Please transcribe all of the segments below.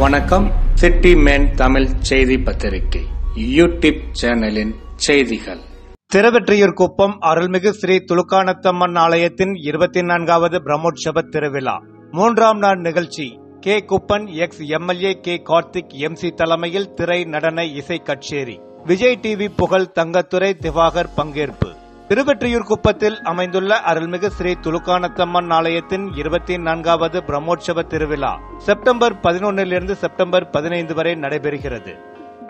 வணக்கம். City man Tamil செய்தி பத்திரிகை யூடியூப் சேனலின் செய்திகள். திருவெற்றியூர்குப்பம் அருள்மிகு ஸ்ரீ துலுக்கானத்தம்மன் ஆலயத்தின் 24வது பிரம்மோற்சவ திருவிழா 3ஆம் நாள் நிகழ்ச்சி. K. Kuppan ex MLA K. Karthik MC தலைமையில் திரை நடன இசை கச்சேரி. விஜய் டிவி புகழ் தங்கத்துரை திவாகர் பங்கேற்பு. திருவெற்றியூர்குப்பத்தில் அமைந்துள்ள அருள்மிகு ஸ்ரீ துலுக்கானத்தம்மன் ஆலயத்தின் 24வது பிரம்மோற்சவ திருவிழா செப்டம்பர் 11 செப்டம்பர் 15 வரை நடைபெறுகிறது.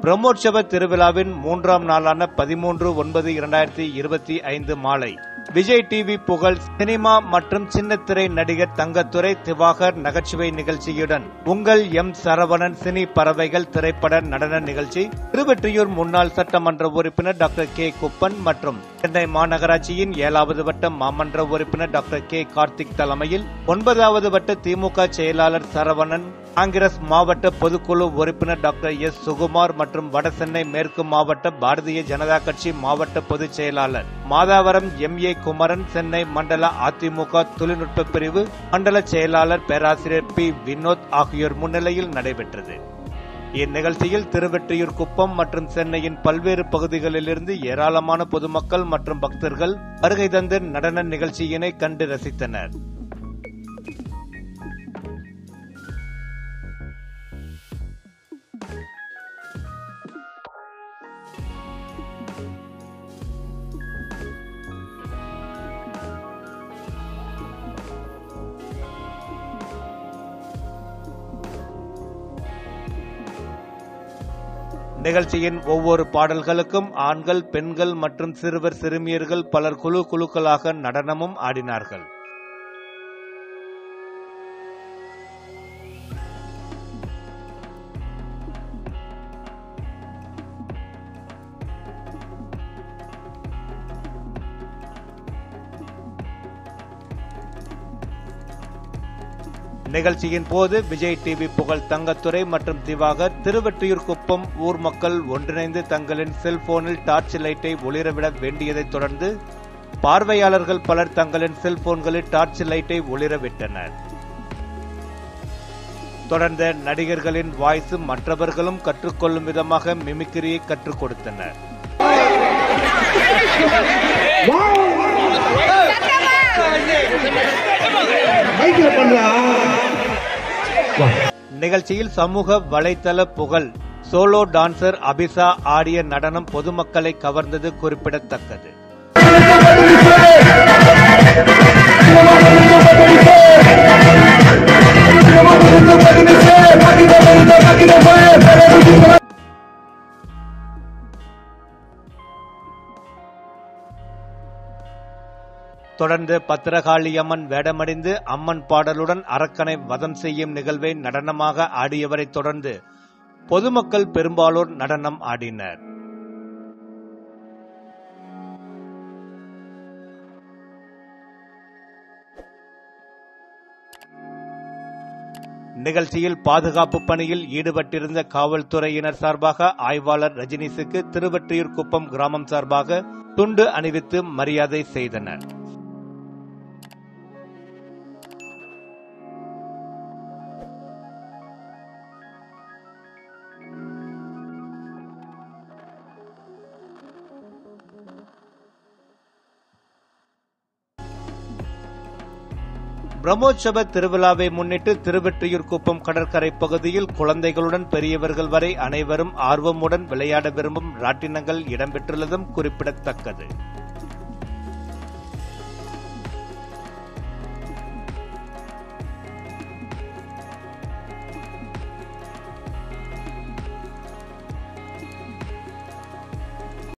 பிரம்மோற்சவ திருவிழாவின் 3ஆம் நாளான 13/9/2025 மாலை விஜய் டிவி புகழ் சினிமா மற்றும் சின்னத்திரை நடிகர் தங்கத்துரை திவாகர் நகைச்சுவை நிகழ்ச்சியுடன் உங்கள் எம். சரவணன் சினி பறவைகள் திரைப்பட நடன நிகழ்ச்சி. திருவெற்றியூர் முன்னாள் சட்டமன்ற உறுப்பினர் டாக்டர் கே. குப்பன் மற்றும் சென்னை மாநகராட்சியின் 7வது வட்ட மாமன்ற உறுப்பினர் டாக்டர் கே. கார்த்திக் தலைமையில் 9வது வட்ட திமுக செயலாளர் சரவணன், காங்கிரஸ் மாவட்ட பொதுக்குழு உறுப்பினர் டாக்டர் எஸ். சுகுமார் மற்றும் வடசென்னை மேற்கு மாவட்ட பாரதிய ஜனதா கட்சி மாவட்ட பொதுச் செயலாளர் மாதாவரம் எம். ஏ. குமரன், சென்னை மண்டல அதிமுக தொழில்நுட்ப பிரிவு மண்டல செயலாளர் பேராசிரியர் பி. வினோத் ஆகியோர் முன்னிலையில் நடைபெற்றது. இந்நிகழ்ச்சியில் திருவெற்றியூர்குப்பம் மற்றும் சென்னையின் பல்வேறு பகுதிகளிலிருந்து ஏராளமான பொதுமக்கள் மற்றும் பக்தர்கள் வருகை தந்து நடன நிகழ்ச்சியினை கண்டு ரசித்தனர். நிகழ்ச்சியின் ஒவ்வொரு பாடல்களுக்கும் ஆண்கள், பெண்கள் மற்றும் சிறுவர் சிறுமியர்கள் பலர் குழுக்களாக நடனமும் ஆடினார்கள். நிகழ்ச்சியின் போது விஜய் டிவி புகழ் தங்கத்துரை மற்றும் திவாகர் திருவெற்றியூர்குப்பம் ஊர் மக்கள் ஒன்றிணைந்து தங்களின் செல்போனில் டார்ச் லைட்டை ஒளிரவிட வேண்டியதைத் தொடர்ந்து பார்வையாளர்கள் பலர் தங்களின் செல்போன்களில் டார்ச் லைட்டை ஒளிரவிட்டனர். தொடர்ந்து நடிகர்களின் வாய்ஸ் மற்றவர்களும் கற்றுக்கொள்ளும் விதமாக மிமிக்ரியை கற்றுக் கொடுத்தனர். நிகழ்ச்சியில் சமூக வலைதள புகழ் சோலோ டான்சர் அபிசா ஆடிய நடனம் பொதுமக்களை கவர்ந்தது குறிப்பிடத்தக்கது. தொடர்ந்து பத்திரகாளியம்மன் வேடமணிந்து அம்மன் பாடலுடன் அரக்கனை வதம் செய்யும் நிகழ்வை நடனமாக ஆடியவரை தொடர்ந்து பொதுமக்கள் பெரும்பாலோர் நடனம் ஆடினர். நிகழ்ச்சியில் பாதுகாப்பு பணியில் ஈடுபட்டிருந்த காவல்துறையினர் சார்பாக ஆய்வாளர் ரஜினிஸுக்கு திருவெற்றியூர்குப்பம் கிராமம் சார்பாக துண்டு அணிவித்து மரியாதை செய்தனர். பிரம்மோற்சவ திருவிழாவை முன்னிட்டு திருவெற்றியூர்குப்பம் கடற்கரை பகுதியில் குழந்தைகளுடன் பெரியவர்கள் வரை அனைவரும் ஆர்வமுடன் விளையாட விரும்பும் ராட்டினங்கள் இடம்பெற்றுள்ளதும் குறிப்பிடத்தக்கது.